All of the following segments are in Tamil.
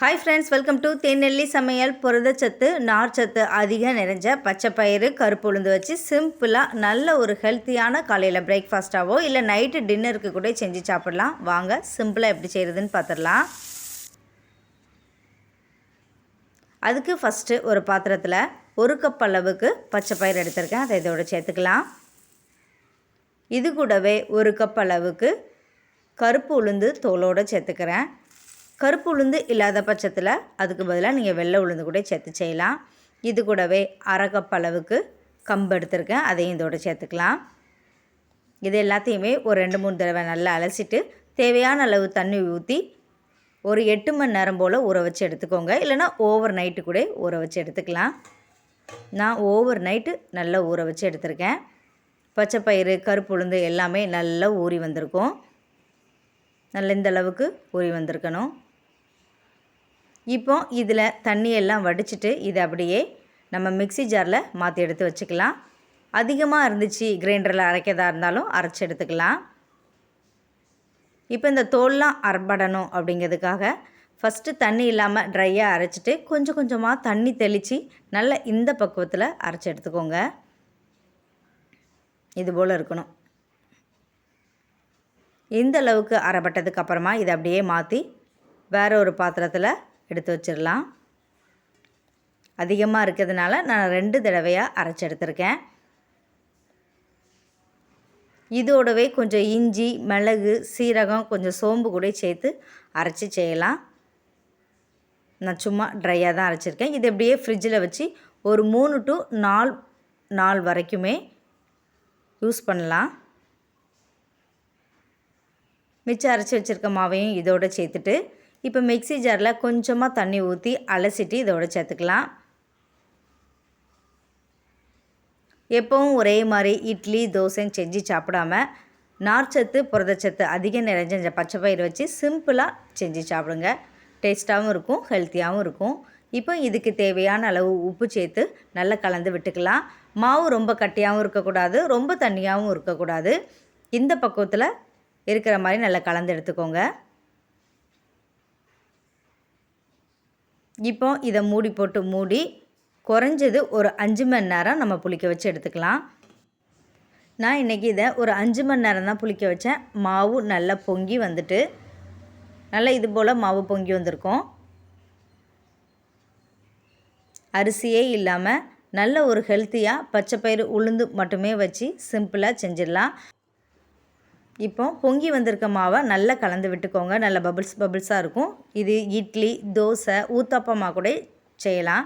ஹாய் ஃப்ரெண்ட்ஸ், வெல்கம் டு தேநெல்லி சமையல். புரதச்சத்து நார்ச்சத்து அதிகம் நிறைஞ்ச பச்சைப்பயிறு கருப்பு உளுந்து வச்சு சிம்பிளாக நல்ல ஒரு ஹெல்த்தியான காலையில் பிரேக்ஃபாஸ்ட்டாவோ இல்லை நைட்டு டின்னருக்கு கூட செஞ்சு சாப்பிடலாம். வாங்க சிம்பிளாக எப்படி செய்கிறதுன்னு பார்த்துடலாம். அதுக்கு ஃபஸ்ட்டு ஒரு பாத்திரத்தில் 1 கப் அளவுக்கு பச்சைப்பயிறு எடுத்திருக்கேன். அதை இதோட சேர்த்துக்கலாம். இது கூடவே 1 கப் அளவுக்கு கருப்பு உளுந்து தோலோடு சேர்த்துக்கிறேன். கருப்பு உளுந்து இல்லாத பட்சத்தில் அதுக்கு பதிலாக நீங்கள் வெள்ளை உளுந்து கூட சேர்த்து செய்யலாம். இது கூடவே 1/2 கப் அளவுக்கு கம்பு எடுத்திருக்கேன். அதையும் இதோடு சேர்த்துக்கலாம். இது எல்லாத்தையுமே ஒரு 2-3 தடவை நல்லா அலசிட்டு தேவையான அளவு தண்ணி ஊற்றி ஒரு 8 மணி நேரம் போல் ஊற வச்சு எடுத்துக்கோங்க. இல்லைனா ஓவர் நைட்டு கூட ஊற வச்சு எடுத்துக்கலாம். நான் ஓவர் நைட்டு நல்லா ஊற வச்சு எடுத்திருக்கேன். பச்சைப்பயிறு கருப்பு உளுந்து எல்லாமே நல்லா ஊறி வந்திருக்கும். நல்ல இந்த அளவுக்கு ஊறி வந்திருக்கணும். இப்போ இதில் தண்ணியெல்லாம் வடிச்சிட்டு இதை அப்படியே நம்ம மிக்ஸி ஜாரில் மாற்றி எடுத்து வச்சுக்கலாம். அதிகமாக இருந்துச்சு கிரைண்டரில் அரைக்கிறதா இருந்தாலும் அரைச்சி எடுத்துக்கலாம். இப்போ இந்த தோல்லாம் அரைப்படணும் அப்படிங்கிறதுக்காக ஃபஸ்ட்டு தண்ணி இல்லாமல் ட்ரையாக அரைச்சிட்டு கொஞ்சம் கொஞ்சமாக தண்ணி தெளித்து நல்ல இந்த பக்குவத்தில் அரைச்சி எடுத்துக்கோங்க. இது போல் இருக்கணும். இந்த அளவுக்கு அரைப்பட்டதுக்கு அப்புறமா இதை அப்படியே மாற்றி வேறு ஒரு பாத்திரத்தில் எடுத்து வச்சிடலாம். அதிகமாக இருக்கிறதுனால நான் 2 தடவையாக அரைச்சி எடுத்திருக்கேன். இதோடவே கொஞ்சம் இஞ்சி, மிளகு, சீரகம், கொஞ்சம் சோம்பு கூட சேர்த்து அரைச்சி செய்யலாம். நான் சும்மா ட்ரையாக தான் அரைச்சிருக்கேன். இது அப்படியே ஃப்ரிட்ஜில் வச்சு ஒரு 3 to 4 நாள் வரைக்குமே யூஸ் பண்ணலாம். மிச்சம் அரைச்சி வச்சுருக்க மாவையும் இதோடு சேர்த்துட்டு இப்போ மிக்ஸி ஜாரில் கொஞ்சமாக தண்ணி ஊற்றி அலசிட்டு இதோடு சேர்த்துக்கலாம். எப்போவும் ஒரே மாதிரி இட்லி தோசைன்னு செஞ்சு சாப்பிடாம நார்ச்சத்து புரதச்சத்து அதிகம் நிறைஞ்ச இந்த பச்சைப்பயிறு வச்சு சிம்பிளாக செஞ்சு சாப்பிடுங்க. டேஸ்ட்டாகவும் இருக்கும், ஹெல்த்தியாகவும் இருக்கும். இப்போ இதுக்கு தேவையான அளவு உப்பு சேர்த்து நல்லா கலந்து விட்டுக்கலாம். மாவு ரொம்ப கட்டியாகவும் இருக்கக்கூடாது, ரொம்ப தண்ணியாகவும் இருக்கக்கூடாது. இந்த பக்குவத்தில் இருக்கிற மாதிரி நல்லா கலந்து எடுத்துக்கோங்க. இப்போ இதை மூடி போட்டு மூடி குறைஞ்சது ஒரு 5 மணி நேரம் நம்ம புளிக்க வச்சு எடுத்துக்கலாம். நான் இன்றைக்கி இதை ஒரு 5 மணி நேரம் தான் புளிக்க வச்சேன். மாவு நல்லா பொங்கி வந்துட்டு நல்லா இது போல் மாவு பொங்கி வந்திருக்கும். அரிசியே இல்லாமல் நல்ல ஒரு ஹெல்த்தியாக பச்சைப்பயிறு உளுந்து மட்டுமே வச்சு சிம்பிளாக செஞ்சிடலாம். இப்போ பொங்கி வந்திருக்க மாவை நல்லா கலந்து விட்டுக்கோங்க. நல்ல பபிள்ஸாக இருக்கும். இது இட்லி தோசை ஊத்தாப்பமாக கூட செய்யலாம்.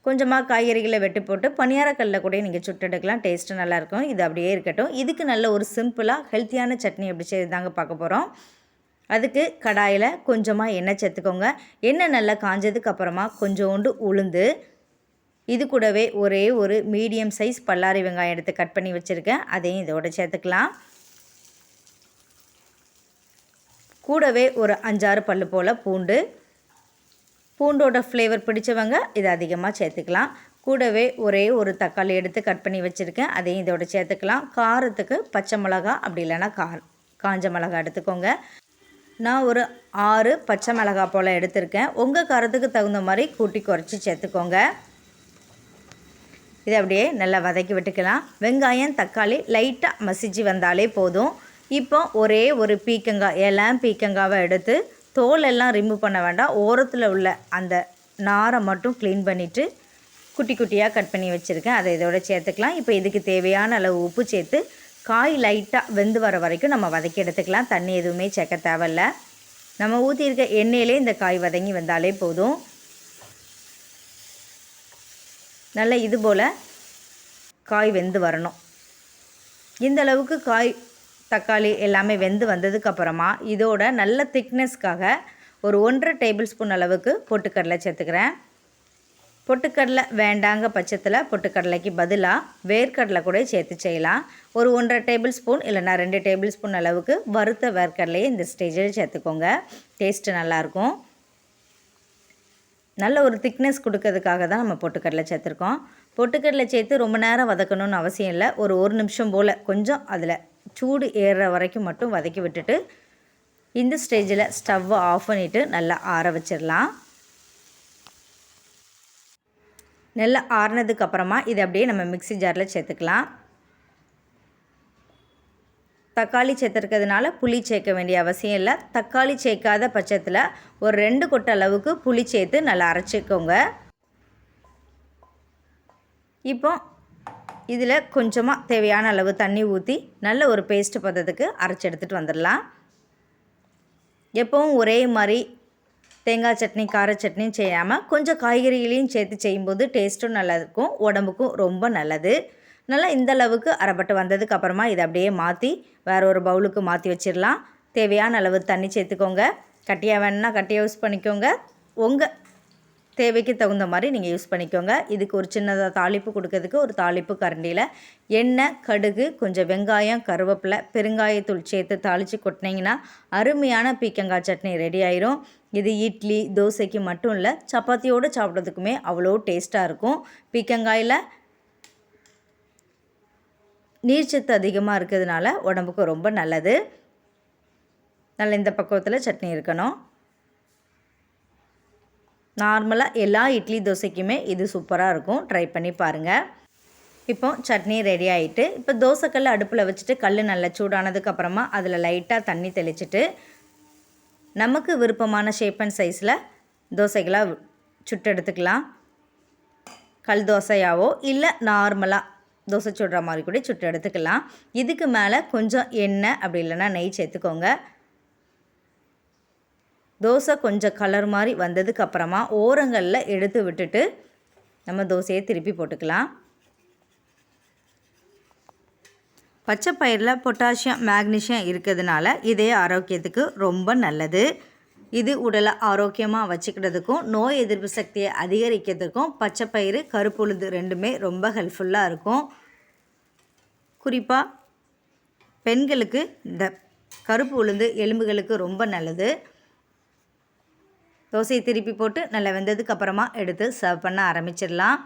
கொஞ்சமாக காய்கறிகளை வெட்டி போட்டு பணியாரக்கல்லில் கூட நீங்கள் சுட்டெடுக்கலாம். டேஸ்ட்டு நல்லாயிருக்கும். இது அப்படியே இருக்கட்டும். இதுக்கு நல்ல ஒரு சிம்பிளாக ஹெல்த்தியான சட்னி எப்படி செய்யறதாங்க பார்க்க போகிறோம். அதுக்கு கடாயில் கொஞ்சமாக எண்ணெய் சேர்த்துக்கோங்க. எண்ணெய் நல்லா காஞ்சதுக்கு அப்புறமா கொஞ்சோண்டு உளுந்து, இது கூடவே ஒரே ஒரு மீடியம் சைஸ் பல்லாரி வெங்காயம் எடுத்து கட் பண்ணி வச்சுருக்கேன். அதையும் இதோட சேர்த்துக்கலாம். கூடவே ஒரு 5-6 பல்லு போல் பூண்டோட ஃப்ளேவர் பிடிச்சவங்க இதை அதிகமாக சேர்த்துக்கலாம். கூடவே ஒரே ஒரு தக்காளி எடுத்து கட் பண்ணி வச்சுருக்கேன். அதையும் இதோட சேர்த்துக்கலாம். காரத்துக்கு பச்சை மிளகா அப்படி இல்லைன்னா காஞ்ச மிளகா எடுத்துக்கோங்க. நான் ஒரு 6 பச்சை மிளகா போல் எடுத்திருக்கேன். உங்கள் காரத்துக்கு தகுந்த மாதிரி கூட்டி குறைச்சி சேர்த்துக்கோங்க. இதை அப்படியே நல்லா வதக்கி விட்டுக்கலாம். வெங்காயம் தக்காளி லைட்டாக மசிச்சு வந்தாலே போதும். இப்போ ஒரே ஒரு பீக்கங்காய், இளம் பீக்கங்காவை எடுத்து தோலெல்லாம் ரிமூவ் பண்ண வேண்டாம், ஓரத்தில் உள்ள அந்த நாரை மட்டும் க்ளீன் பண்ணிவிட்டு குட்டி குட்டியாக கட் பண்ணி வச்சுருக்கேன். அதை இதோட சேர்த்துக்கலாம். இப்போ இதுக்கு தேவையான அளவு உப்பு சேர்த்து காய் லைட்டாக வெந்து வர வரைக்கும் நம்ம வதக்கி எடுத்துக்கலாம். தண்ணி எதுவுமே சேர்க்க தேவையில்ல. நம்ம ஊற்றியிருக்க எண்ணெயிலே இந்த காய் வதங்கி வந்தாலே போதும். நல்லா இது போல் காய் வெந்து வரணும். இந்த அளவுக்கு காய் தக்காளி எல்லாமே வெந்து வந்ததுக்கப்புறமா இதோட நல்ல திக்னஸ்க்காக ஒரு 1.5 டேபிள் ஸ்பூன் அளவுக்கு பொட்டுக்கடலை சேர்த்துக்கிறேன். பொட்டுக்கடலை வேண்டாங்க பட்சத்தில் பொட்டுக்கடலைக்கு பதிலாக வேர்க்கடலை கூட சேர்த்து செய்யலாம். ஒரு 1.5 டேபிள் ஸ்பூன் இல்லைனா 2 டேபிள் ஸ்பூன் அளவுக்கு வறுத்த வேர்க்கடலையை இந்த ஸ்டேஜில் சேர்த்துக்கோங்க. டேஸ்ட்டு நல்லாயிருக்கும். நல்ல ஒரு திக்னஸ் கொடுக்கறதுக்காக தான் நம்ம பொட்டுக்கடலை சேர்த்துருக்கோம். பொட்டுக்கடலை சேர்த்து ரொம்ப நேரம் வதக்கணும்னு அவசியம் இல்லை. ஒரு 1 நிமிஷம் போல் கொஞ்சம் அதில் சூடு ஏறுற வரைக்கும் மட்டும் வதக்கி விட்டுட்டு இந்த ஸ்டேஜில் ஸ்டவ்வை ஆஃப் பண்ணிவிட்டு நல்லா ஆற வச்சிடலாம். நல்லா ஆறினதுக்கப்புறமா இதை அப்படியே நம்ம மிக்ஸி ஜாரில் சேர்த்துக்கலாம். தக்காளி சேர்த்துருக்கிறதுனால புளி சேர்க்க வேண்டிய அவசியம் இல்லை. தக்காளி சேர்க்காத பட்சத்தில் ஒரு 2 கொட்டை அளவுக்கு புளி சேர்த்து நல்லா அரைச்சிக்கோங்க. இப்போ இதில் கொஞ்சமாக தேவையான அளவு தண்ணி ஊற்றி நல்ல ஒரு பேஸ்ட்டு பதத்துக்கு அரைச்சி எடுத்துகிட்டு வந்துடலாம். எப்பவும் ஒரே மாதிரி தேங்காய் சட்னி கார சட்னி செய்யாமல் கொஞ்சம் காய்கறிகளையும் சேர்த்து செய்யும்போது டேஸ்ட்டும் நல்லாயிருக்கும், உடம்புக்கும் ரொம்ப நல்லது. நல்லா இந்த அளவுக்கு அரைப்பட்டு வந்ததுக்கப்புறமா இதை அப்படியே மாற்றி வேறு ஒரு பவுலுக்கு மாற்றி வச்சிடலாம். தேவையான அளவு தண்ணி சேர்த்துக்கோங்க. கட்டியாக வேணுன்னா கட்டியாக யூஸ் பண்ணிக்கோங்க, உங்கள் தேவைக்கு தகுந்த மாதிரி நீங்கள் யூஸ் பண்ணிக்கோங்க. இதுக்கு ஒரு சின்னதாக தாளிப்பு கொடுக்கறதுக்கு ஒரு தாளிப்பு கரண்டியில் எண்ணெய், கடுகு, கொஞ்சம் வெங்காயம், கருவேப்பிலை, பெருங்காயத்தூள் சேர்த்து தாளித்து கொட்டினீங்கன்னா அருமையான பீக்கங்காய் சட்னி ரெடி ஆயிரும். இது இட்லி தோசைக்கு மட்டும் இல்லை, சப்பாத்தியோடு சாப்பிட்றதுக்குமே அவ்வளோ டேஸ்ட்டாக இருக்கும். பீக்கங்காயில் நீர்ச்சத்து அதிகமாக இருக்கிறதுனால உடம்புக்கு ரொம்ப நல்லது. நல்ல இந்த பக்குவத்தில் சட்னி இருக்கணும். நார்மலாக எல்லா இட்லி தோசைக்குமே இது சூப்பராக இருக்கும், ட்ரை பண்ணி பாருங்கள். இப்போ சட்னி ரெடி ஆகிட்டு இப்போ தோசைக்கல் அடுப்பில் வச்சுட்டு கல் நல்லா சூடானதுக்கப்புறமா அதில் லைட்டாக தண்ணி தெளிச்சிட்டு நமக்கு விருப்பமான ஷேப் அண்ட் சைஸில் தோசைகளாக சுட்டு எடுத்துக்கலாம். கல் தோசையாவோ இல்லை நார்மலாக தோசை சுடுற மாதிரி கூட சுட்டு எடுத்துக்கலாம். இதுக்கு மேலே கொஞ்சம் எண்ணெய் அப்படி இல்லைன்னா நெய் சேர்த்துக்கோங்க. தோசை கொஞ்சம் கலர் மாதிரி வந்ததுக்கப்புறமா ஓரங்களில் எடுத்து விட்டுட்டு நம்ம தோசையை திருப்பி போட்டுக்கலாம். பச்சை பயிரில் பொட்டாசியம் மேக்னீஷியம் இருக்கிறதுனால இதே ஆரோக்கியத்துக்கு ரொம்ப நல்லது. இது உடலை ஆரோக்கியமாக வச்சுக்கிறதுக்கும் நோய் எதிர்ப்பு சக்தியை அதிகரிக்கிறதுக்கும் பச்சை பயிறு கருப்பு உளுந்து ரெண்டுமே ரொம்ப ஹெல்ப்ஃபுல்லாக இருக்கும். குறிப்பாக பெண்களுக்கு இந்த கருப்பு உளுந்து எலும்புகளுக்கு ரொம்ப நல்லது. தோசையை திருப்பி போட்டு நல்லா வெந்ததுக்கப்புறமா எடுத்து சர்வ் பண்ண ஆரம்பிச்சிடலாம்.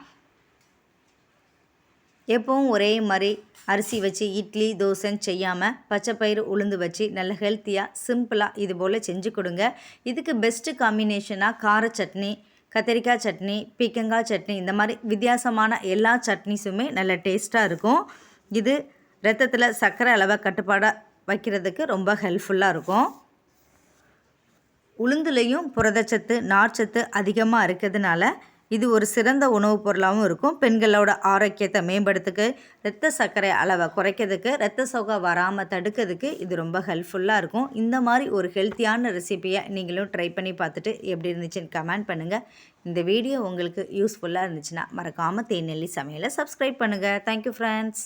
எப்பவும் ஒரே மாதிரி அரிசி வச்சு இட்லி தோசைன்னு செய்யாமல் பச்சை பயிறு உளுந்து வச்சு நல்ல ஹெல்த்தியாக சிம்பிளாக இது போல் செஞ்சு கொடுங்க. இதுக்கு பெஸ்ட்டு காம்பினேஷனாக கார சட்னி, கத்திரிக்காய் சட்னி, பீக்கங்காய் சட்னி, இந்த மாதிரி வித்தியாசமான எல்லா சட்னிஸுமே நல்ல டேஸ்ட்டாக இருக்கும். இது ரத்தத்தில் சர்க்கரை அளவை கட்டுப்பாடாக வைக்கிறதுக்கு ரொம்ப ஹெல்ப்ஃபுல்லாக இருக்கும். உளுந்துலேயும் புரதச்சத்து நார்ச்சத்து அதிகமாக இருக்கிறதுனால இது ஒரு சிறந்த உணவுப் பொருளாகவும் இருக்கும். பெண்களோட ஆரோக்கியத்தை மேம்படுத்துக்கு, இரத்த சர்க்கரை அளவை குறைக்கிறதுக்கு, இரத்த சோகை வராமல் தடுக்கிறதுக்கு இது ரொம்ப ஹெல்ப்ஃபுல்லாக இருக்கும். இந்த மாதிரி ஒரு ஹெல்த்தியான ரெசிபியை நீங்களும் ட்ரை பண்ணி பார்த்துட்டு எப்படி இருந்துச்சுன்னு கமெண்ட் பண்ணுங்கள். இந்த வீடியோ உங்களுக்கு யூஸ்ஃபுல்லாக இருந்துச்சுன்னா மறக்காமல் தேநெல்லி சமையலை சப்ஸ்கிரைப் பண்ணுங்கள். Thank you friends.